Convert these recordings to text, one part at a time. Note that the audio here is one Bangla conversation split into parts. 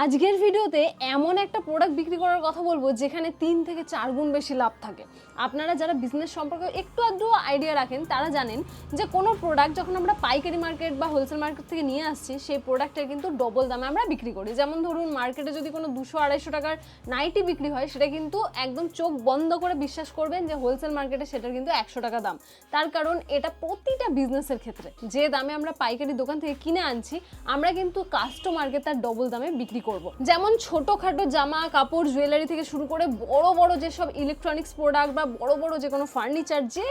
আজকের ভিডিওতে এমন একটা প্রোডাক্ট বিক্রি করার কথা বলবো যেখানে 3 থেকে 4 গুণ বেশি লাভ থাকে। আপনারা যারা বিজনেস সম্পর্কে একটু আধটু আইডিয়া রাখেন তারা জানেন যে কোনো প্রোডাক্ট যখন আমরা পাইকারি মার্কেট বা হোলসেল মার্কেট থেকে নিয়ে আসছি সেই প্রোডাক্টের কিন্তু ডবল দামে আমরা বিক্রি করি। যেমন ধরুন মার্কেটে যদি কোনো 200-250 টাকার নাইটি বিক্রি হয় সেটা কিন্তু একদম চোখ বন্ধ করে বিশ্বাস করবেন যে হোলসেল মার্কেটে সেটার কিন্তু 100 টাকা দাম। তার কারণ এটা প্রতিটা বিজনেসের ক্ষেত্রে যে দামে আমরা পাইকারি দোকান থেকে কিনে আনছি আমরা কিন্তু কাস্টমারকে তার ডবল দামে বিক্রি করব। যেমন ছোটখাটো জামা কাপড় জুয়েলারি থেকে শুরু করে বড় বড় যেসব ইলেকট্রনিক্স প্রোডাক্ট বা বড় বড় যে কোনো ফার্নিচার যে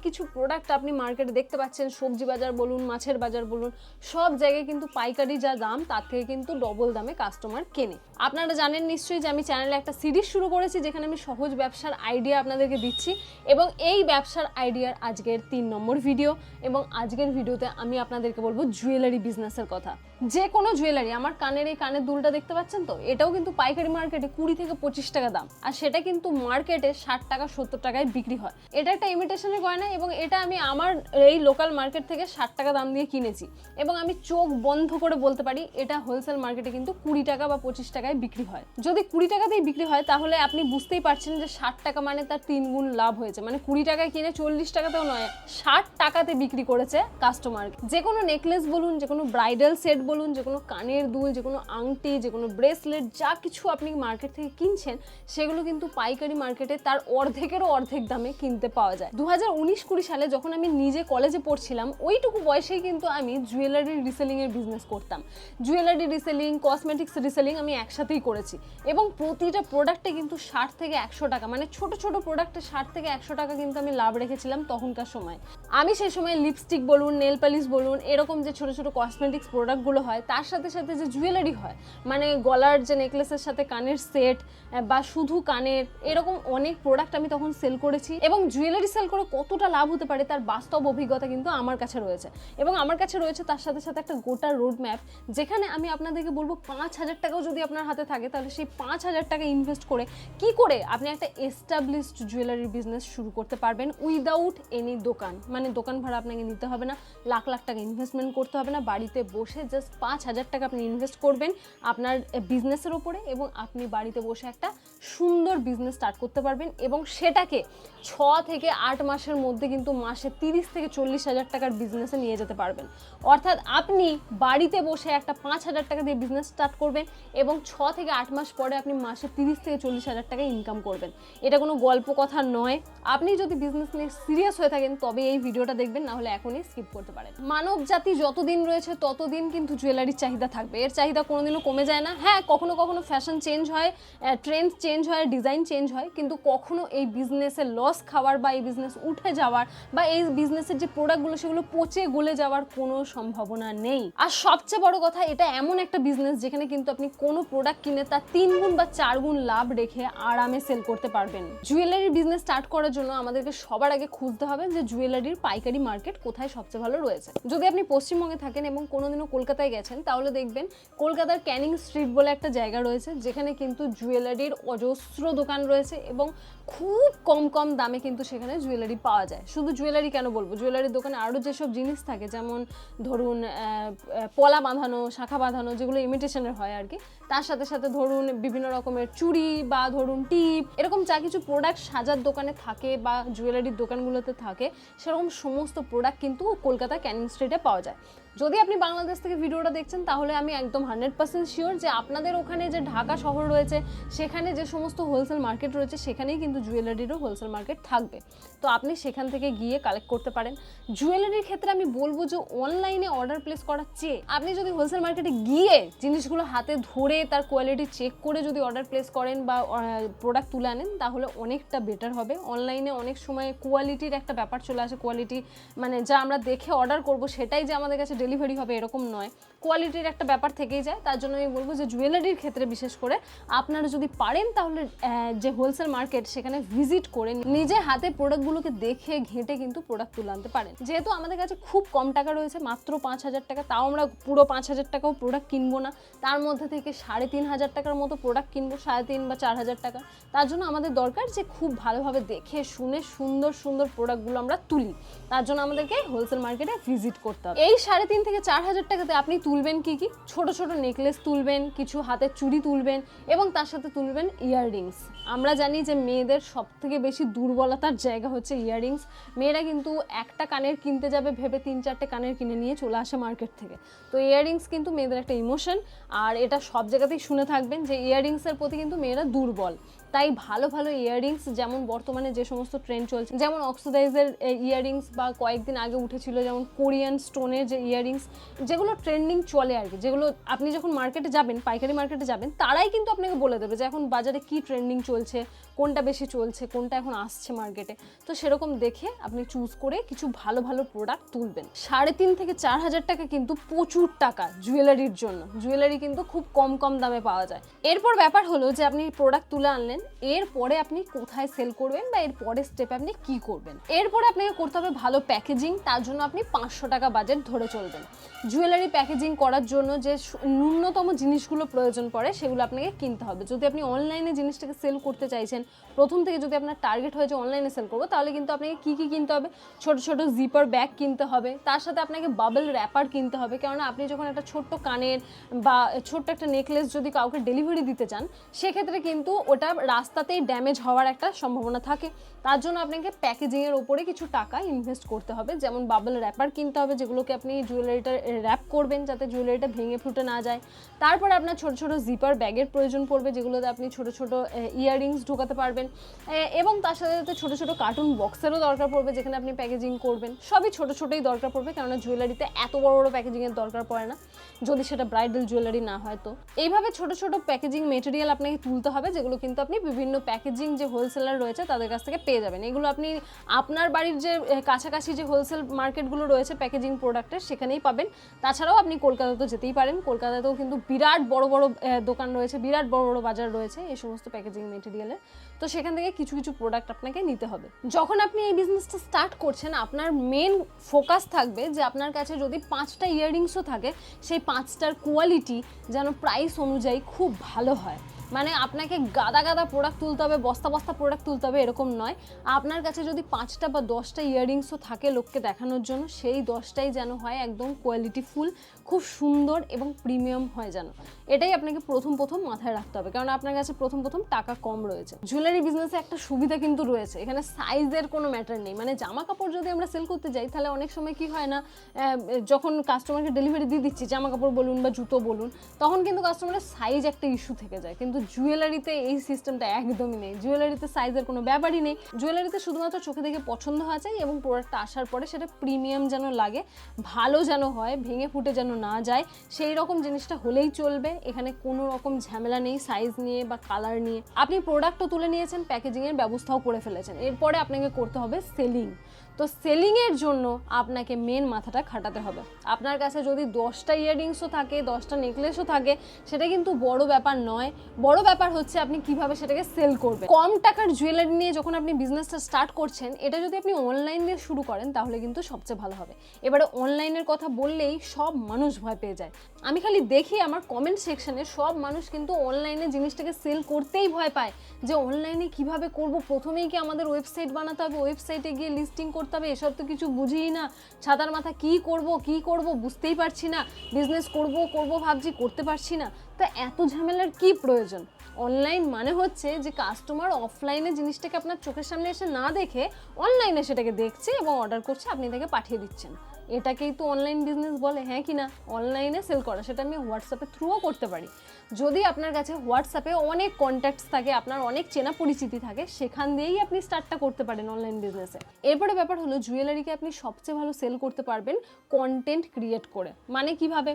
কিছু প্রোডাক্ট আপনি মার্কেটে দেখতে পাচ্ছেন, সবজি বাজার বলুন মাছের বাজার বলুন, সব জায়গায় কিন্তু পাইকারি যা দাম তার থেকে কিন্তু ডবল দামে কাস্টমার কেনে। আপনারা জানেন নিশ্চয়ই যে আমি চ্যানেলে একটা সিরিজ শুরু করেছি যেখানে আমি সহজ ব্যবসার আইডিয়া আপনাদেরকে দিচ্ছি এবং এই ব্যবসার আইডিয়ার আজকের 3 নম্বর ভিডিও। এবং আজকের ভিডিওতে আমি আপনাদেরকে বলবো জুয়েলারি বিজনেসের কথা। যে কোনো জুয়েলারি, আমার কানের এই কানের দুলটা দেখতে পাচ্ছেন তো, এটাও কিন্তু পাইকারি মার্কেটে 20 থেকে 25 টাকা দাম, আর সেটা কিন্তু মার্কেটে 60 টাকা 70 টাকায় বিক্রি হয়। এটা একটা ইমিটেশনের গয়না এবং এটা আমি আমার এই লোকাল মার্কেট থেকে 60 টাকা দাম দিয়ে কিনেছি এবং আমি চোখ বন্ধ করে বলতে পারি এটা হোলসেল মার্কেটে কিন্তু 20 টাকা বা 25 টাকায় বিক্রি হয়। যদি 20 টাকাতেই বিক্রি হয় তাহলে আপনি বুঝতেই পারছেন যে 60 টাকা মানে তার 3 গুণ লাভ হয়েছে। মানে 20 টাকায় কিনে 40 টাকাতেও নয়, 60 টাকাতে বিক্রি করেছে কাস্টমার। যে কোনো নেকলেস বলুন, যে কোনো ব্রাইডাল সেট বলুন, যে কোনো কানের দুল, যে কোনো আংটি, যে কোনো ব্রেসলেট, যা কিছু আপনি মার্কেট থেকে কিনছেন সেগুলো কিন্তু পাইকারি মার্কেটে তার অর্ধেকেরও অর্ধেক দামে কিনতে পাওয়া যায়। 2019-20 সালে যখন আমি নিজে কলেজে পড়ছিলাম ওইটুকু বয়সেই কিন্তু আমি জুয়েলারি রিসেলিং এর বিজনেস করতাম। জুয়েলারি রিসেলিং, কসমেটিক্স রিসেলিং আমি একসাথেই করেছি এবং প্রতিটা প্রোডাক্টে কিন্তু 60 থেকে 100 টাকা, মানে ছোট ছোট প্রোডাক্টে 60 থেকে 100 টাকা কিন্তু আমি লাভ রেখেছিলাম তখনকার সময়। আমি সেই সময় লিপস্টিক বলুন, নেল পালিশ বলুন, এরকম যে ছোট ছোট কসমেটিক্স প্রোডাক্টগুলো হয় তার সাথে সাথে যে জুয়েলারি হয়, মানে গলার যে নেকলেসের সাথে কানের সেট বা শুধু কানের, এরকম অনেক প্রোডাক্ট আমি তখন সেল করেছি এবং জুয়েলারি সেল করে কতটা লাভ হতে পারে তার বাস্তব অভিজ্ঞতা কিন্তু আমার কাছে রয়েছে। এবং আমার কাছে রয়েছে তার সাথে সাথে একটা গোটা রোড ম্যাপ, যেখানে আমি আপনাদেরকে বলবো 5,000 টাকাও যদি আপনার হাতে থাকে তাহলে সেই 5,000 টাকা ইনভেস্ট করে কি করে আপনি একটা এস্টাবলিশড জুয়েলারি বিজনেস শুরু করতে পারবেন উইদাউট এনি দোকান। মানে দোকান ভাড়া আপনাকে নিতে হবে না, লাখ লাখ টাকা ইনভেস্টমেন্ট করতে হবে না, বাড়িতে বসে জাস্ট 5,000 টাকা আপনি ইনভেস্ট করবেন আপনার বিজনেসের ওপরে এবং আপনি বাড়িতে বসে একটা সুন্দর বিজনেস স্টার্ট করতে পারবেন এবং সেটাকে 6 থেকে 8 মাসের মধ্যে কিন্তু মাসে 30 থেকে 40 হাজার টাকার বিজনেসে নিয়ে যেতে পারবেন। অর্থাৎ আপনি বাড়িতে বসে একটা 5,000 টাকা দিয়ে বিজনেস স্টার্ট করবেন এবং 6 থেকে 8 মাস পরে আপনি মাসে 30 থেকে 40 হাজার টাকা ইনকাম করবেন। এটা কোনো গল্প কথা নয়। আপনি যদি বিজনেস নিয়ে সিরিয়াস হয়ে থাকেন তবে এই ভিডিওটা দেখবেন, না হলে এখনই স্কিপ করতে পারেন। মানব জাতি যতদিন রয়েছে ততদিন কিন্তু জুয়েলারির চাহিদা থাকবে, এর চাহিদা কোনোদিনও কমে যায় না। হ্যাঁ, কখনো কখনো ফ্যাশন চেঞ্জ হয়, ট্রেন্ড চেঞ্জ হয়, ডিজাইন চেঞ্জ হয়, কিন্তু কখনো এই বিজনেসে লস খাওয়ার বা এই বিজনেস উঠে যাওয়ার বা এই বিজনেসের যে প্রোডাক্টগুলো সেগুলো পচে গলে যাওয়ার কোনো সম্ভাবনা নেই। আর সবচেয়ে বড় কথা, এটা এমন একটা বিজনেস যেখানে কিন্তু আপনি কোনো প্রোডাক্ট কিনে তার 3 গুণ বা 4 গুণ লাভ রেখে আরামে সেল করতে পারবেন। জুয়েলারির বিজনেস স্টার্ট করার জন্য আমাদেরকে সবার আগে খুঁজতে হবে যে জুয়েলারির পাইকারি মার্কেট কোথায় সবচেয়ে ভালো রয়েছে। যদি আপনি পশ্চিমবঙ্গে থাকেন এবং কোনোদিনও কলকাতায় গেছেন তাহলে দেখবেন কলকাতার ক্যানিং স্ট্রিট বলে একটা জায়গা রয়েছে যেখানে কিন্তু জুয়েলারির অজস্র দোকান রয়েছে এবং খুব কম কম দামে কিন্তু সেখানে জুয়েলারি পাওয়া যায়। শুধু জুয়েলারি কেন বলবো, জুয়েলারির দোকানে আরও যেসব জিনিস থাকে যেমন ধরুন পলা বাঁধানো, শাখা বাঁধানো, যেগুলো ইমিটেশনের হয় আর কি, তার সাথে সাথে ধরুন বিভিন্ন রকমের চুড়ি বা ধরুন টিপ, এরকম যা কিছু প্রোডাক্ট সাজার দোকানে থাকে বা জুয়েলারির দোকানগুলোতে থাকে সেরকম সমস্ত প্রোডাক্ট কিন্তু কলকাতা ক্যানিং স্ট্রিটে পাওয়া যায়। যদি আপনি বাংলাদেশ থেকে ভিডিওটা দেখছেন তাহলে আমি একদম 100% শিওর যে আপনাদের ওখানে যে ঢাকা শহর রয়েছে সেখানে যে সমস্ত হোলসেল মার্কেট রয়েছে সেখানেই কিন্তু জুয়েলারিরও হোলসেল মার্কেট থাকবে, তো আপনি সেখান থেকে গিয়ে কালেক্ট করতে পারেন। জুয়েলারির ক্ষেত্রে আমি বলবো যে অনলাইনে অর্ডার প্লেস করার চেয়ে আপনি যদি হোলসেল মার্কেটে গিয়ে জিনিসগুলো হাতে ধরে তার কোয়ালিটি চেক করে যদি অর্ডার প্লেস করেন বা প্রোডাক্ট তুলে আনেন তাহলে অনেকটা বেটার হবে। অনলাইনে অনেক সময় কোয়ালিটির একটা ব্যাপার চলে আসে, কোয়ালিটি মানে যা আমরা দেখে অর্ডার করব সেটাই যে আমাদের কাছে ডেলিভারি হবে এরকম নয়, কোয়ালিটির একটা ব্যাপার থেকেই যায়। তার জন্য আমি বলবো যে জুয়েলারির ক্ষেত্রে বিশেষ করে আপনারা যদি পারেন তাহলে যে হোলসেল মার্কেট সেখানে ভিজিট করে নিজে হাতে প্রোডাক্টগুলোকে দেখে ঘেঁটে কিন্তু প্রোডাক্ট তুলে আনতে পারেন। যেহেতু আমাদের কাছে খুব কম টাকা রয়েছে, মাত্র 5,000 টাকা, তাও আমরা পুরো 5,000 টাকাও প্রোডাক্ট কিনবো না, তার মধ্যে থেকে 3,500 টাকার মতো প্রোডাক্ট কিনবো, 3,500 বা 4,000 টাকা। তার জন্য আমাদের দরকার যে খুব ভালোভাবে দেখে শুনে সুন্দর সুন্দর প্রোডাক্টগুলো আমরা তুলি, তার জন্য আমাদেরকে হোলসেল মার্কেটে ভিজিট করতে হবে। এই 3,500 থেকে 4,000 টাকাতে আপনি তুলবেন কি কি? ছোট ছোট নেকলেস তুলবেন, কিছু হাতের চুড়ি তুলবেন এবং তার সাথে তুলবেন ইয়াররিংস। আমরা জানি যে মেয়েদের সবথেকে বেশি দুর্বলতার জায়গা হচ্ছে ইয়াররিংস। মেয়েরা কিন্তু একটা কানের কিনতে যাবে ভেবে 3-4টে কানের কিনে নিয়ে চলে আসে মার্কেট থেকে। তো ইয়াররিংস কিন্তু মেয়েদের একটা ইমোশন, আর এটা সব জায়গাতেই শুনে থাকবেন যে ইয়াররিংসের প্রতি কিন্তু মেয়েরা দুর্বল। তাই ভালো ভালো ইয়াররিংস, যেমন বর্তমানে যে সমস্ত ট্রেন্ড চলছে, যেমন অক্সিডাইজের ইয়াররিংস, বা কয়েকদিন আগে উঠেছিল যেমন কোরিয়ান স্টোনের যে ইয়াররিংস, যেগুলো ট্রেন্ডিং চলে আর কি, যেগুলো আপনি যখন মার্কেটে যাবেন, পাইকারি মার্কেটে যাবেন, তারাই কিন্তু আপনাকে বলে দেবে যে এখন বাজারে কি ট্রেন্ডিং চলছে, কোনটা বেশি চলছে, কোনটা এখন আসছে মার্কেটে। তো সেরকম দেখে আপনি চুজ করে কিছু ভালো ভালো প্রোডাক্ট তুলবেন। 3,500 থেকে 4,000 টাকা কিন্তু প্রচুর টাকা জুয়েলারির জন্য। জুয়েলারি কিন্তু খুব কম কম দামে পাওয়া যায়। এরপর ব্যাপার হলো যে আপনি প্রোডাক্ট তুলে আনলেন, এরপরে আপনি কোথায় সেল করবেন বা এর পরের স্টেপে আপনি কি করবেন। এরপরে আপনাকে করতে হবে ভালো প্যাকেজিং। তার জন্য আপনি 500 টাকা বাজেট ধরে চলবেন। জুয়েলারি প্যাকেজিং করার জন্য যে ন্যূনতম জিনিসগুলো প্রয়োজন পড়ে সেগুলো আপনাকে কিনতে হবে। যদি আপনি অনলাইনে জিনিসটাকে সেল করতে চাইছেন, প্রথম থেকে যদি আপনার টার্গেট হয় যে অনলাইনে সেল করবো, তাহলে কিন্তু আপনাকে কি কি কিনতে হবে? ছোট ছোট জিপার ব্যাগ কিনতে হবে, তার সাথে আপনাকে বাবল র্যাপার কিনতে হবে। কেননা আপনি যখন একটা ছোট্ট কানের বা ছোট্ট একটা নেকলেস যদি কাউকে ডেলিভারি দিতে চান, সেক্ষেত্রে কিন্তু ওটা রাস্তাতেই ড্যামেজ হওয়ার একটা সম্ভাবনা থাকে। তার জন্য আপনাকে প্যাকেজিংয়ের ওপরে কিছু টাকা ইনভেস্ট করতে হবে। যেমন বাবল র্যাপার কিনতে হবে, যেগুলোকে আপনি জুয়েলারিটা র্যাপ করবেন যাতে জুয়েলারিটা ভেঙে ফুটে না যায়। তারপরে আপনার ছোট ছোট জিপার ব্যাগের প্রয়োজন পড়বে, যেগুলোতে আপনি ছোট ছোট ইয়াররিংস ঢোকাতে পারবেন, এবং তার সাথে সাথে ছোট ছোট কার্টুন বক্সেরও দরকার পড়বে যেখানে আপনি প্যাকেজিং করবেন। সবই ছোট ছোটই দরকার পড়বে, কেননা জুয়েলারিতে এত বড় বড় প্যাকেজিংয়ের দরকার পড়ে না, যদি সেটা ব্রাইডাল জুয়েলারি না হয়। তো এইভাবে ছোট ছোট প্যাকেজিং মেটেরিয়াল আপনাকে তুলতে হবে, যেগুলো কিন্তু আপনি বিভিন্ন প্যাকেজিং যে হোলসেলার রয়েছে তাদের কাছ থেকে পেয়ে যাবেন। এগুলো আপনি আপনার বাড়ির যে কাছাকাছি যে হোলসেল মার্কেটগুলো রয়েছে প্যাকেজিং প্রোডাক্টের, সেখানেই পাবেন। তাছাড়াও আপনি কলকাতাতে যেতেই পারেন। কলকাতাতেও কিন্তু বিরাট বড় বড় দোকান রয়েছে, বিরাট বড় বড় বাজার রয়েছে এই সমস্ত প্যাকেজিং মেটেরিয়ালের। তো সেখান থেকে কিছু কিছু প্রোডাক্ট আপনাকে নিতে হবে। যখন আপনি এই বিজনেসটা স্টার্ট করছেন, আপনার মেন ফোকাস থাকবে যে আপনার কাছে যদি 5টা ইয়াররিংসও থাকে, সেই 5টার কোয়ালিটি যেন প্রাইস অনুযায়ী খুব ভালো হয়। মানে আপনাকে গাদা গাদা প্রোডাক্ট তুলতে হবে, বস্তা বস্তা প্রোডাক্ট তুলতে হবে এরকম নয়। আপনার কাছে যদি 5টা বা 10টা ইয়াররিংসও থাকে লোককে দেখানোর জন্য, সেই 10টাই যেন হয় একদম কোয়ালিটিফুল, খুব সুন্দর এবং প্রিমিয়াম হয় যেন। এটাই আপনাকে প্রথম প্রথম মাথায় রাখতে হবে, কারণ আপনার কাছে প্রথম প্রথম টাকা কম রয়েছে। জুয়েলারি বিজনেসে একটা সুবিধা কিন্তু রয়েছে, এখানে সাইজের কোনো ম্যাটার নেই। মানে জামা কাপড় যদি আমরা সেল করতে যাই, তাহলে অনেক সময় কি হয় না, যখন কাস্টমারকে ডেলিভারি দিয়ে দিচ্ছি, জামা কাপড় বলুন বা জুতো বলুন, তখন কিন্তু কাস্টমারের সাইজ একটা ইস্যু থেকে যায়। কিন্তু জুয়েলারিতে এই সিস্টেমটা একদমই নেই। জুয়েলারিতে সাইজের কোনো ব্যাপারই নেই। জুয়েলারিতে শুধুমাত্র চোখে দেখে পছন্দ হওয়া চাই এবং প্রোডাক্টটা আসার পরে সেটা প্রিমিয়াম যেন লাগে, ভালো যেন হয়, ভেঙে ফুটে যেন না যায়, সেই রকম জিনিসটা হলেই চলবে। এখানে কোনো রকম ঝামেলা নেই সাইজ নিয়ে বা কালার নিয়ে। আপনি প্রোডাক্টও তুলে নিয়েছেন, প্যাকেজিংয়ের ব্যবস্থাও করে ফেলেছেন, এরপরে আপনাকে করতে হবে সেলিং। তো সেলিংয়ের জন্য আপনাকে মেন মাথাটা খাটাতে হবে। আপনার কাছে যদি 10টা ইয়াররিংসও থাকে, 10টা নেকলেসও থাকে, সেটা কিন্তু বড় ব্যাপার নয়। বড় ব্যাপার হচ্ছে আপনি কিভাবে সেটাকে সেল করবেন। কম টাকার জুয়েলারি নিয়ে যখন আপনি বিজনেসটা স্টার্ট করছেন, এটা যদি আপনি অনলাইন দিয়ে শুরু করেন তাহলে কিন্তু সবচেয়ে ভালো হবে। এবারে অনলাইনের কথা বললেই সব মানুষ ভয় পেয়ে যায়। আমি খালি দেখি আমার কমেন্ট সেকশনে সব মানুষ কিন্তু অনলাইনে জিনিসটাকে সেল করতেই ভয় পায়, যে অনলাইনে কিভাবে করব, প্রথমেই কি আমাদের ওয়েবসাইট বানাতে হবে, ওয়েবসাইটে গিয়ে লিস্টিং করতে হবে, এসব তো কিছু বুঝিই না, ছাতার মাথা কি করব বুঝতেই পারছি না, বিজনেস করব ভাবছি, করতে পারছি না। তা এত ঝামেলার কি প্রয়োজন? অনলাইন মানে হচ্ছে যে কাস্টমার অফলাইনে জিনিসটাকে আপনার চোখের সামনে এসে না দেখে অনলাইনে সেটাকে দেখছে এবং অর্ডার করছে, আপনি তাকে পাঠিয়ে দিচ্ছেন। এটাকেই তো অনলাইন বিজনেস বলে, হ্যাঁ কি না? অনলাইনে সেল করা, সেটা আমি হোয়াটসঅ্যাপের থ্রুও করতে পারি। যদি আপনার কাছে হোয়াটসঅ্যাপে অনেক কন্ট্যাক্টস থাকে, আপনার অনেক চেনা পরিচিতি থাকে, সেখান দিয়েই আপনি স্টার্টটা করতে পারেন অনলাইন বিজনেসে। এরপরে ব্যাপার হলো, জুয়েলারিকে আপনি সবচেয়ে ভালো সেল করতে পারবেন কন্টেন্ট ক্রিয়েট করে। মানে কিভাবে?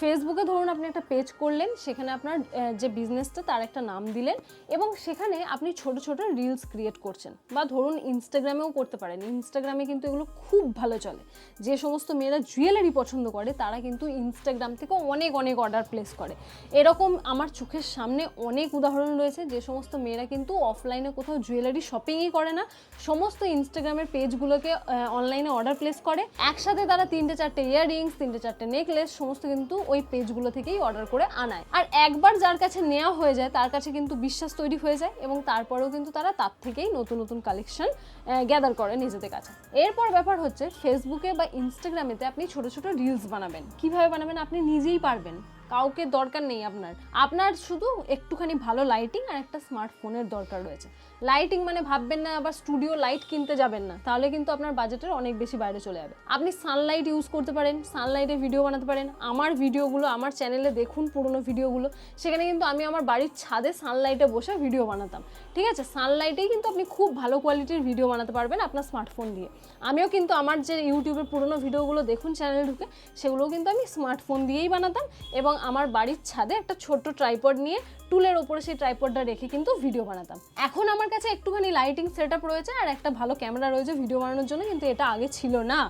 ফেসবুকে ধরুন আপনি একটা পেজ করলেন, সেখানে আপনার যে বিজনেসটা তার একটা নাম দিলেন এবং সেখানে আপনি ছোট ছোট রিলস ক্রিয়েট করছেন, বা ধরুন ইনস্টাগ্রামেও করতে পারেন। ইনস্টাগ্রামে কিন্তু এগুলো খুব ভালো চলে। যে সমস্ত মেয়েরা জুয়েলারি পছন্দ করে তারা কিন্তু ইনস্টাগ্রাম থেকে অনেক অর্ডার প্লেস করে। এরকম এরকম আমার চোখের সামনে অনেক উদাহরণ রয়েছে যে সমস্ত মেয়েরা কিন্তু অফলাইনে কোথাও জুয়েলারি শপিংই করে না, সমস্ত ইনস্টাগ্রামের পেজগুলোকে অনলাইনে অর্ডার প্লেস করে, একসাথে তারা 3-4টে ইয়াররিংস, 3-4টে নেকলেস সমস্ত কিন্তু ওই পেজগুলো থেকেই অর্ডার করে আনায়। আর একবার যার কাছে নেওয়া হয়ে যায় তার কাছে কিন্তু বিশ্বাস তৈরি হয়ে যায় এবং তারপরেও কিন্তু তারা তার থেকেই নতুন নতুন কালেকশন গ্যাদার করে নিজেদের কাছে। এরপর ব্যাপার হচ্ছে ফেসবুকে বা ইনস্টাগ্রামেতে আপনি ছোট ছোট রিলস বানাবেন। কিভাবে বানাবেন আপনি নিজেই পারবেন, কাউকে দরকার নেই আপনার শুধু একটুখানি ভালো লাইটিং আর একটা স্মার্টফোনের দরকার রয়েছে। লাইটিং মানে ভাববেন না আবার স্টুডিও লাইট কিনতে যাবেন না, তাহলে কিন্তু আপনার বাজেটের অনেক বেশি বাইরে চলে যাবে। আপনি সানলাইট ইউজ করতে পারেন, সানলাইটে ভিডিও বানাতে পারেন। আমার ভিডিওগুলো আমার চ্যানেলে দেখুন, পুরোনো ভিডিওগুলো, সেখানে কিন্তু আমি আমার বাড়ির ছাদে সানলাইটে বসে ভিডিও বানাতাম। ঠিক আছে, সানলাইটেই কিন্তু আপনি খুব ভালো কোয়ালিটির ভিডিও বানাতে পারবেন আপনার স্মার্টফোন দিয়ে। আমিও কিন্তু আমার যে ইউটিউবের পুরোনো ভিডিওগুলো দেখুন চ্যানেলে ঢুকে, সেগুলোও কিন্তু আমি স্মার্টফোন দিয়েই বানাতাম এবং আমার বাড়ির ছাদে একটা ছোট্ট ট্রাইপড নিয়ে টুলের ওপরে সেই ট্রাইপডটা রেখে কিন্তু ভিডিও বানাতাম। এখন আমার কাছে একটুখানি লাইটিং সেটআপ রয়েছে আর একটা ভালো ক্যামেরা রয়েছে ভিডিও বানানোর জন্য, কিন্তু এটা আগে ছিল না।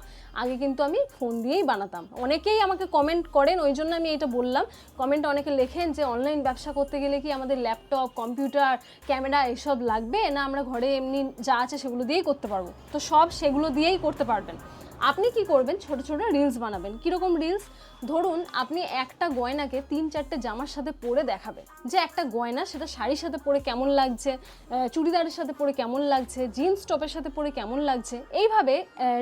আগে কিন্তু আমি ফোন দিয়েই বানাতাম। অনেকেই আমাকে কমেন্ট করেন, ওই জন্য আমি এটা বললাম। কমেন্টে অনেকে লেখেন যে অনলাইন ব্যবসা করতে গেলে কি আমাদের ল্যাপটপ, কম্পিউটার, ক্যামেরা এসব লাগবে, না আমরা ঘরে এমনি যা আছে সেগুলো দিয়েই করতে পারবো? তো সব সেগুলো দিয়েই করতে পারবেন। আপনি কি করবেন, ছোট ছোট রিলস বানাবেন। কীরকম রিলস? ধরুন আপনি একটা গয়নাকে 3-4টে জামার সাথে পরে দেখাবেন যে একটা গয়না সেটা শাড়ির সাথে পরে কেমন লাগছে, চুড়িদারের সাথে পরে কেমন লাগছে, জিন্স টপের সাথে পরে কেমন লাগছে, এইভাবে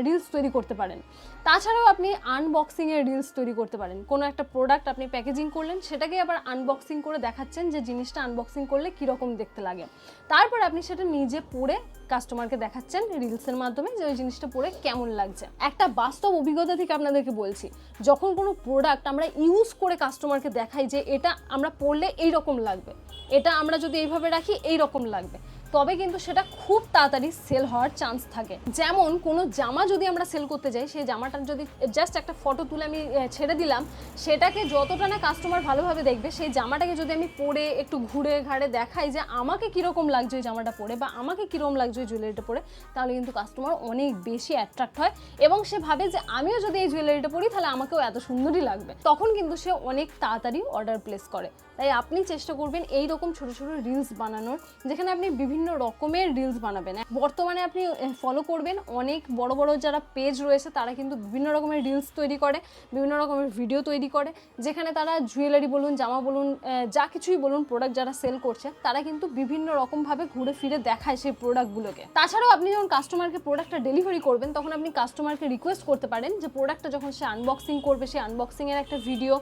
রিলস তৈরি করতে পারেন। তাছাড়াও আপনি আনবক্সিংয়ের রিলস তৈরি করতে পারেন। কোনো একটা প্রোডাক্ট আপনি প্যাকেজিং করলেন, সেটাকে আবার আনবক্সিং করে দেখাচ্ছেন যে জিনিসটা আনবক্সিং করলে কীরকম দেখতে লাগে। তারপর আপনি সেটা নিজে পরে কাস্টমারকে দেখাচ্ছেন রিলসের মাধ্যমে যে ওই জিনিসটা পরে কেমন লাগছে। একটা বাস্তব অভিজ্ঞতা থেকে আপনাদেরকে বলছি, যখন কোনো প্রোডাক্ট আমরা ইউজ করে কাস্টমারকে দেখাই যে এটা আমরা পরলে এইরকম লাগবে, এটা আমরা যদি এইভাবে রাখি এইরকম লাগবে, তবে কিন্তু সেটা খুব তাড়াতাড়ি সেল হওয়ার চান্স থাকে। যেমন কোনো জামা যদি আমরা সেল করতে যাই, সেই জামাটার যদি জাস্ট একটা ফটো তুলে আমি ছেড়ে দিলাম, সেটাকে যতটা না কাস্টমার ভালোভাবে দেখবে, সেই জামাটাকে যদি আমি পরে একটু ঘুরে ঘাড়ে দেখাই যে আমাকে কীরকম লাগছে ওই জামাটা পরে বা আমাকে কীরকম লাগছে ওই জুয়েলারিটা পরে, তাহলে কিন্তু কাস্টমার অনেক বেশি অ্যাট্রাক্ট হয় এবং সে ভাবে যে আমিও যদি এই জুয়েলারিটা পরি তাহলে আমাকেও এত সুন্দরই লাগবে। তখন কিন্তু সে অনেক তাড়াতাড়ি অর্ডার প্লেস করে। তাই আপনি চেষ্টা করবেন এই রকম ছোট ছোট রিলস বানানোর, যেখানে আপনি বিভিন্ন রকমের রিলস বানাবেন। বর্তমানে আপনি ফলো করবেন অনেক বড় বড় যারা পেজ রয়েছে, তারা কিন্তু বিভিন্ন রকমের রিলস তৈরি করে, বিভিন্ন রকমের ভিডিও তৈরি করে, যেখানে তারা জুয়েলারি বলুন, জামা বলুন, যা কিছুই বলুন, প্রোডাক্ট যারা সেল করছে তারা কিন্তু বিভিন্ন রকমভাবে ঘুরে ফিরে দেখায় সেই প্রোডাক্টগুলোকে। তাছাড়াও আপনি যখন কাস্টমারকে প্রোডাক্টটা ডেলিভারি করবেন, তখন আপনি কাস্টমারকে রিকোয়েস্ট করতে পারেন যে প্রোডাক্টটা যখন সে আনবক্সিং করবে, সেই আনবক্সিংয়ের একটা ভিডিও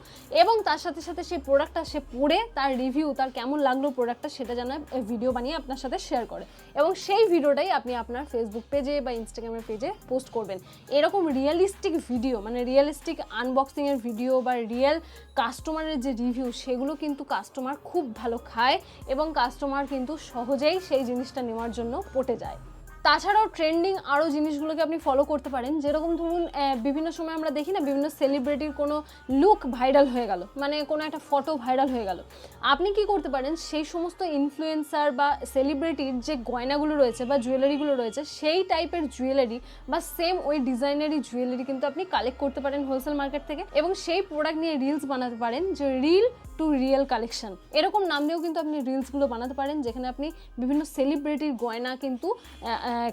এবং তার সাথে সাথে সেই প্রোডাক্টটা সে পরে তার রিভিউ, তার কেমন লাগলো প্রোডাক্টটা, সেটা যেন ভিডিও বানিয়ে আপনার সাথে শেয়ার করে এবং সেই ভিডিওটাই আপনি আপনার ফেসবুক পেজে বা ইনস্টাগ্রামের পেজে পোস্ট করবেন। এরকম রিয়েলিস্টিক ভিডিও, মানে রিয়েলিস্টিক আনবক্সিংয়ের ভিডিও বা রিয়েল কাস্টমারের যে রিভিউ, সেগুলো কিন্তু কাস্টমার খুব ভালো খায় এবং কাস্টমার কিন্তু সহজেই সেই জিনিসটা নেওয়ার জন্য পটে যায়। তাছাড়াও ট্রেন্ডিং আরও জিনিসগুলোকে আপনি ফলো করতে পারেন। যেরকম ধরুন বিভিন্ন সময় আমরা দেখি না, বিভিন্ন সেলিব্রিটির কোনো লুক ভাইরাল হয়ে গেল, মানে কোনো একটা ফটো ভাইরাল হয়ে গেল। আপনি কি করতে পারেন, সেই সমস্ত ইনফ্লুয়েন্সার বা সেলিব্রিটির যে গয়নাগুলো রয়েছে বা জুয়েলারিগুলো রয়েছে, সেই টাইপের জুয়েলারি বা সেম ওই ডিজাইনারি জুয়েলারি কিন্তু আপনি কালেক্ট করতে পারেন হোলসেল মার্কেট থেকে এবং সেই প্রোডাক্ট নিয়ে রিলস বানাতে পারেন, যে রিল টু রিয়েল কালেকশন এরকম নাম দিয়েও কিন্তু আপনি রিলসগুলো বানাতে পারেন, যেখানে আপনি বিভিন্ন সেলিব্রিটির গয়না কিন্তু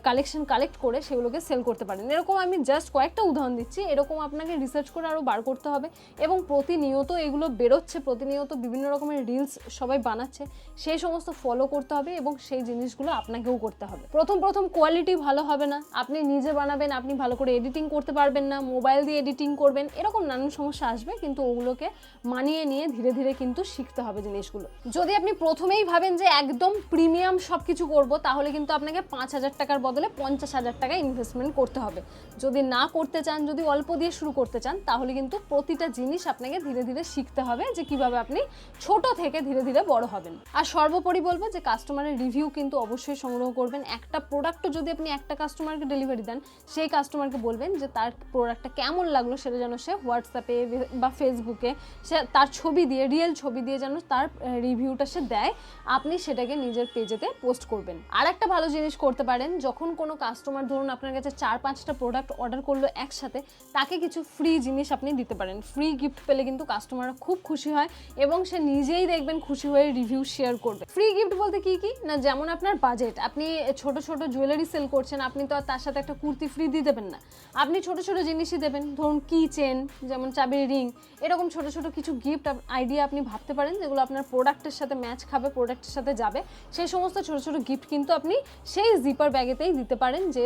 কালেকশন কালেক্ট করে সেগুলোকে সেল করতে পারেন। এরকম আমি জাস্ট কয়েকটা উদাহরণ দিচ্ছি, এরকম আপনাকে রিসার্চ করে আরও বার করতে হবে এবং প্রতিনিয়ত এগুলো বেরোচ্ছে, প্রতিনিয়ত বিভিন্ন রকমের রিলস সবাই বানাচ্ছে, সেই সমস্ত ফলো করতে হবে এবং সেই জিনিসগুলো আপনাকেও করতে হবে। প্রথম কোয়ালিটি ভালো হবে না, আপনি নিজে বানাবেন, আপনি ভালো করে এডিটিং করতে পারবেন না, মোবাইল দিয়ে এডিটিং করবেন, এরকম নানান সমস্যা আসবে, কিন্তু ওগুলোকে মানিয়ে নিয়ে ধীরে ধীরে কিন্তু শিখতে হবে জিনিসগুলো। যদি আপনি প্রথমেই ভাবেন যে একদম প্রিমিয়াম সব কিছু করবো, তাহলে কিন্তু আপনাকে 5,000 টাকার বদলে 50,000 টাকা ইনভেস্টমেন্ট করতে হবে। যদি না করতে চান, যদি অল্প দিয়ে শুরু করতে চান, তাহলে কিন্তু প্রতিটা জিনিস আপনাকে ধীরে ধীরে শিখতে হবে যে কিভাবে আপনি ছোট থেকে ধীরে ধীরে বড় হবেন। আর সর্বোপরি বলবো যে কাস্টমারের রিভিউ কিন্তু অবশ্যই সংগ্রহ করবেন। একটা প্রোডাক্টও যদি আপনি একটা কাস্টমারকে ডেলিভারি দেন, সেই কাস্টমারকে বলবেন যে তার প্রোডাক্টটা কেমন লাগলো, সেটা যেন সে হোয়াটসঅ্যাপে বা ফেসবুকে সে তার ছবি দিয়ে, রিয়েল ছবি দিয়ে যেন তার রিভিউটা সে দেয়, আপনি সেটাকে নিজের পেজেতে পোস্ট করবেন। আর একটা ভালো জিনিস করতে পারেন, যখন কোনো কাস্টমার ধরুন আপনার কাছে 4-5টা প্রোডাক্ট অর্ডার করলো একসাথে, তাকে কিছু ফ্রি জিনিস আপনি দিতে পারেন। ফ্রি গিফট পেলে কিন্তু কাস্টমাররা খুব খুশি হয় এবং সে নিজেই দেখবেন খুশি হয়ে রিভিউ শেয়ার করবে। ফ্রি গিফট বলতে কি কি না, যেমন আপনার বাজেট, আপনি ছোট ছোট জুয়েলারি সেল করছেন, আপনি তো আর তার সাথে একটা কুর্তি ফ্রি দিয়ে দেবেন না, আপনি ছোট ছোট জিনিসই দেবেন। ধরুন কি চেন, যেমন চাবির রিং, এরকম ছোট ছোট কিছু গিফট আইডিয়া আপনি ভাবতে পারেন যেগুলো আপনার প্রোডাক্টের সাথে ম্যাচ খাবে, প্রোডাক্টের সাথে যাবে। সেই সমস্ত ছোট ছোট গিফট কিন্তু আপনি সেই জিপার ব্যাগেতেই দিতে পারেন, যে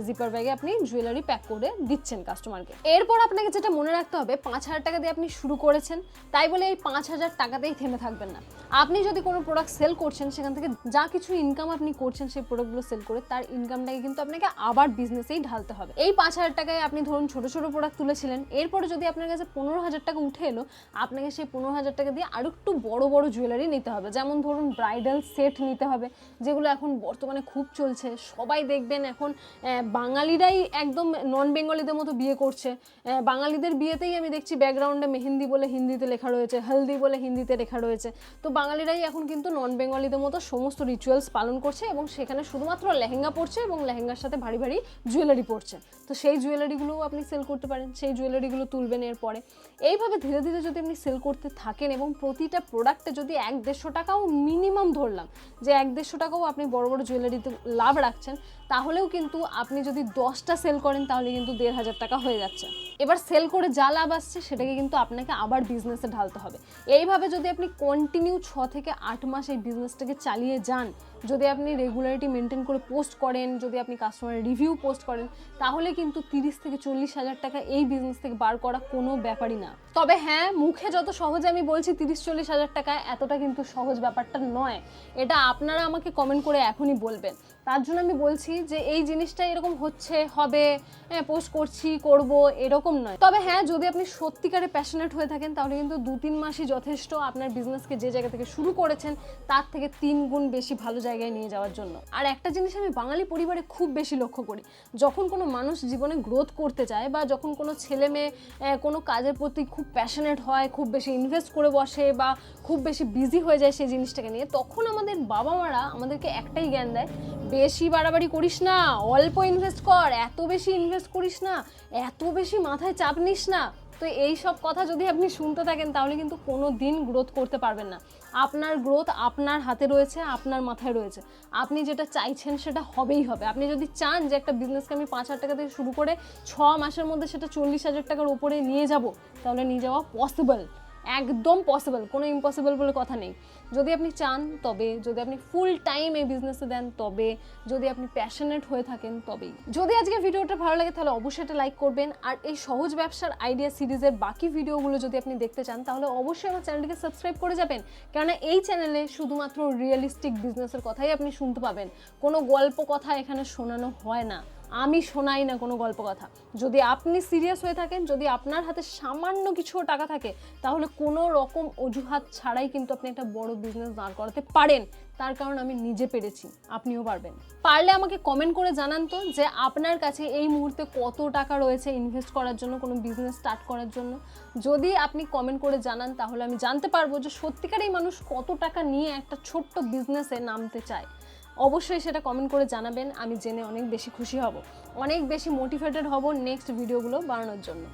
জিপার ব্যাগে আপনি জুয়েলারি প্যাক করে দিচ্ছেন কাস্টমারকে। এরপর আপনাকে যেটা মনে রাখতে হবে, 5,000 টাকা দিয়ে আপনি শুরু করেছেন, তাই বলে এই 5,000 টাকাতেই থেমে থাকবেন না। আপনি যদি কোনো প্রোডাক্ট সেল করছেন, সেখান থেকে যা কিছু ইনকাম আপনি করছেন সেই প্রোডাক্টগুলো সেল করে, তার ইনকামটাকে কিন্তু আপনাকে আবার বিজনেসেই ঢালতে হবে। এই 5,000 টাকায় আপনি ধরুন ছোট ছোট প্রোডাক্ট তুলেছিলেন, এরপরে যদি আপনার কাছে 15,000 টাকা উঠে এলো, আপনাকে সেই 15,000 টাকা দিয়ে আরো একটু বড় বড় জুয়েলারি নিতে হবে। যেমন ধরুন ব্রাইডাল সেট নিতে হবে, যেগুলো এখন বর্তমানে খুব চলছে। সবাই দেখবেন এখন বাঙালিরাই একদম নন বেঙ্গলিদের মতো বিয়ে করছে। বাঙালিদের বিয়েতেই আমি দেখছি ব্যাকগ্রাউন্ডে মেহেন্দি বলে হিন্দিতে লেখা রয়েছে, হলদি বলে হিন্দিতে লেখা রয়েছে। তো বাঙালিরাই এখন কিন্তু নন বেঙ্গলিদের মতো সমস্ত রিচুয়ালস পালন করছে এবং সেখানে শুধুমাত্র লেহেঙ্গা পরছে এবং লেহেঙ্গার সাথে ভারী ভারী জুয়েলারি পরছে। তো সেই জুয়েলারিগুলোও আপনি সেল করতে পারেন, সেই জুয়েলারিগুলো তুলবেন এরপরে। এইভাবে ধীরে ধীরে যদি আপনি সেল করতে থাকেন এবং প্রতিটা প্রোডাক্টে যদি 100-150 টাকাও মিনিমাম ধরলাম যে 100-150 টাকাও আপনি বড় বড় জুয়েলারিতে লাভ রাখছেন, তাহলেও কিন্তু আপনি যদি 10টা সেল করেন তাহলে কিন্তু 1,500 টাকা হয়ে যাচ্ছে। এবার সেল করে যা লাভ আসছে সেটাকে কিন্তু আপনাকে আবার বিজনেসে ঢালতে হবে। এইভাবে যদি আপনি কন্টিনিউ 6 থেকে 8 মাস এই বিজনেসটাকে চালিয়ে যান, যদি আপনি রেগুলারিটি মেনটেন করে পোস্ট করেন, যদি আপনি কাস্টমারের রিভিউ পোস্ট করেন, তাহলে কিন্তু 30 থেকে 40,000 টাকা এই বিজনেস থেকে বার করা কোনো ব্যাপারই না। তবে হ্যাঁ, মুখে যত সহজে আমি বলছি 30-40 হাজার টাকা, এতটা কিন্তু সহজ ব্যাপারটা নয়। এটা আপনারা আমাকে কমেন্ট করে এখনই বলবেন। তার জন্য আমি বলছি যে এই জিনিসটা এরকম হচ্ছে, হবে, পোস্ট করছি, করব, এরকম নয়। তবে হ্যাঁ, যদি আপনি সত্যিকারে প্যাশনেট হয়ে থাকেন তাহলে কিন্তু 2-3 মাসই যথেষ্ট আপনার বিজনেসকে যে জায়গা থেকে শুরু করেছেন তার থেকে 3 গুণ বেশি ভালো জায়গায় নিয়ে যাওয়ার জন্য। আর একটা জিনিস আমি বাঙালি পরিবারে খুব বেশি লক্ষ্য করি, যখন কোনো মানুষ জীবনে গ্রোথ করতে চায় বা যখন কোনো ছেলে মেয়ে কোনো কাজের প্রতি খুব প্যাশনেট হয়, খুব বেশি ইনভেস্ট করে বসে বা খুব বেশি বিজি হয়ে যায় সেই জিনিসটাকে নিয়ে, তখন আমাদের বাবা মারা আমাদেরকে একটাই জ্ঞান দেয়, বেশি বাড়াবাড়ি করিস না, অল্প ইনভেস্ট কর, এত বেশি ইনভেস্ট করিস না, এত বেশি মাথায় চাপ নিস না। তো এই সব কথা যদি আপনি শুনতে থাকেন তাহলে কিন্তু কোনো দিন গ্রোথ করতে পারবেন না। আপনার গ্রোথ আপনার হাতে রয়েছে, আপনার মাথায় রয়েছে। আপনি যেটা চাইছেন সেটা হবেই হবে। আপনি যদি চান যে একটা বিজনেসকে আমি 5,000 টাকা থেকে শুরু করে 6 মাসের মধ্যে সেটা 40,000 টাকার উপরে নিয়ে যাব, তাহলে নিয়ে যাওয়া পসিবল, একদম পসিবল, কোনো ইম্পসিবল বলে কথা নেই। যদি আপনি চান তবে, যদি আপনি ফুল টাইম এই বিজনেসে দেন তবে, যদি আপনি প্যাশনেট হয়ে থাকেন তবেই। যদি আজকে ভিডিওটা ভালো লাগে তাহলে অবশ্যই এটা লাইক করবেন। আর এই সহজ ব্যবসার আইডিয়া সিরিজের বাকি ভিডিওগুলো যদি আপনি দেখতে চান তাহলে অবশ্যই আমার চ্যানেলটিকে সাবস্ক্রাইব করে যাবেন, কেননা এই চ্যানেলে শুধুমাত্র রিয়েলিস্টিক বিজনেসের কথাই আপনি শুনতে পাবেন। কোনো গল্প কথা এখানে শোনানো হয় না, আমি শোনাই না কোনো গল্প কথা। যদি আপনি সিরিয়াস হয়ে থাকেন, যদি আপনার হাতে সামান্য কিছু টাকা থাকে, তাহলে কোনো রকম অজুহাত ছাড়াই কিন্তু আপনি একটা বড় বিজনেস দাঁড় করাতে পারেন। তার কারণ আমি নিজে পেরেছি, আপনিও পারবেন। পারলে আমাকে কমেন্ট করে জানান তো যে আপনার কাছে এই মুহূর্তে কত টাকা রয়েছে ইনভেস্ট করার জন্য, কোনো বিজনেস স্টার্ট করার জন্য। যদি আপনি কমেন্ট করে জানান তাহলে আমি জানতে পারবো যে সত্যিকারেই মানুষ কত টাকা নিয়ে একটা ছোট্ট বিজনেসে নামতে চায়। অবশ্যই সেটা কমেন্ট করে জানাবেন, আমি জেনে অনেক বেশি খুশি হব, অনেক বেশি মোটিভেটেড হব নেক্সট ভিডিওগুলো বানানোর জন্য।